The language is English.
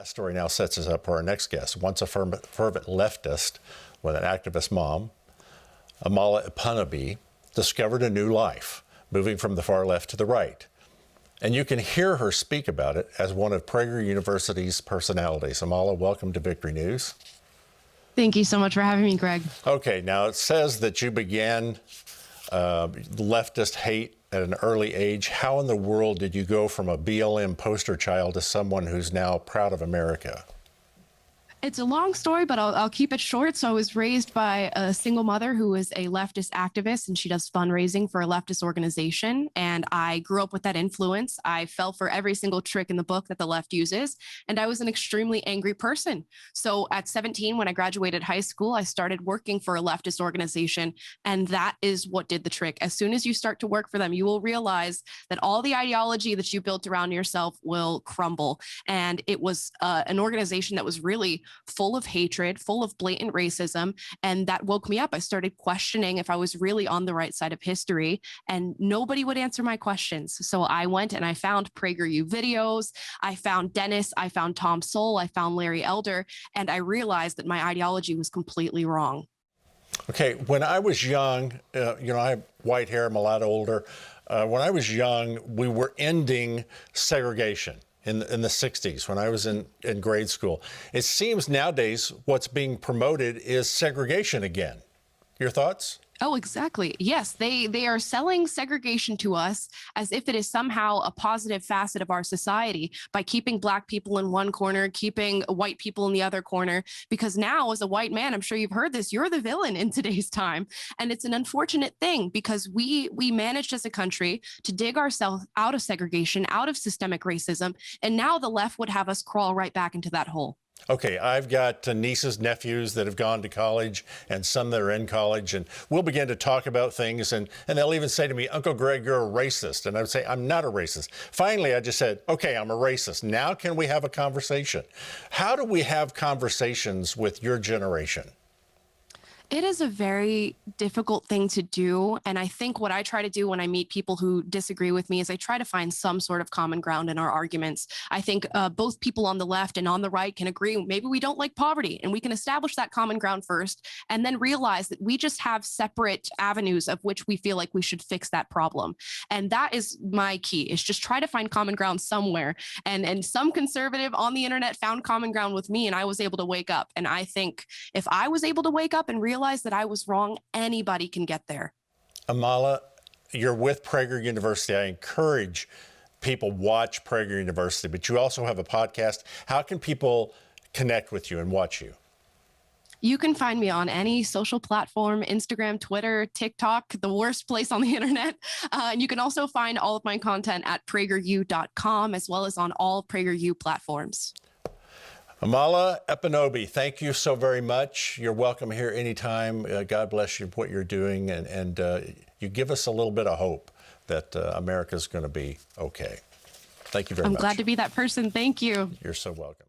That story now sets us up for our next guest. Once a fervent leftist with an activist mom, Amala Ekpunobi discovered a new life, moving from the far left to the right. And you can hear her speak about it as one of Prager University's personalities. Amala, welcome to Victory News. Thank you so much for having me, Greg. Okay, now it says that you began leftist hate at an early age. How in the world did you go from a BLM poster child to someone who's now proud of America? It's a long story, but I'll keep it short. So I was raised by a single mother who is a leftist activist, and she does fundraising for a leftist organization. And I grew up with that influence. I fell for every single trick in the book that the left uses, and I was an extremely angry person. So at 17, when I graduated high school, I started working for a leftist organization, and that is what did the trick. As soon as you start to work for them, you will realize that all the ideology that you built around yourself will crumble. And it was an organization that was really full of hatred, full of blatant racism. And that woke me up. I started questioning if I was really on the right side of history, and nobody would answer my questions. So I went and I found PragerU videos. I found Dennis. I found Tom Sowell. I found Larry Elder. And I realized that my ideology was completely wrong. Okay, when I was young, I have white hair, I'm a lot older. When I was young, we were ending segregation in the 60s when I was in grade school. It seems nowadays what's being promoted is segregation again. Your thoughts? Oh, exactly. Yes, they are selling segregation to us as if it is somehow a positive facet of our society by keeping Black people in one corner, keeping white people in the other corner. Because now, as a white man, I'm sure you've heard this, you're the villain in today's time. And it's an unfortunate thing because we managed as a country to dig ourselves out of segregation, out of systemic racism. And now the left would have us crawl right back into that hole. Okay, I've got nieces, nephews that have gone to college and some that are in college, and we'll begin to talk about things, and they'll even say to me, Uncle Greg, you're a racist. And I would say, I'm not a racist. Finally, I just said, okay, I'm a racist. Now can we have a conversation? How do we have conversations with your generation? It is a very difficult thing to do. And I think what I try to do when I meet people who disagree with me is I try to find some sort of common ground in our arguments. I think both people on the left and on the right can agree. Maybe we don't like poverty, and we can establish that common ground first and then realize that we just have separate avenues of which we feel like we should fix that problem. And that is my key, is just try to find common ground somewhere. And some conservative on the internet found common ground with me, and I was able to wake up. And I think if I was able to wake up and realize that I was wrong, anybody can get there. Amala, you're with Prager University. I encourage people watch Prager University, but you also have a podcast. How can people connect with you and watch you? You can find me on any social platform, Instagram, Twitter, TikTok, the worst place on the internet. And you can also find all of my content at prageru.com, as well as on all PragerU platforms. Amala Ekpunobi, thank you so very much. You're welcome here anytime. God bless you for what you're doing, and you give us a little bit of hope that America's going to be okay. Thank you very much. I'm glad to be that person. Thank you. You're so welcome.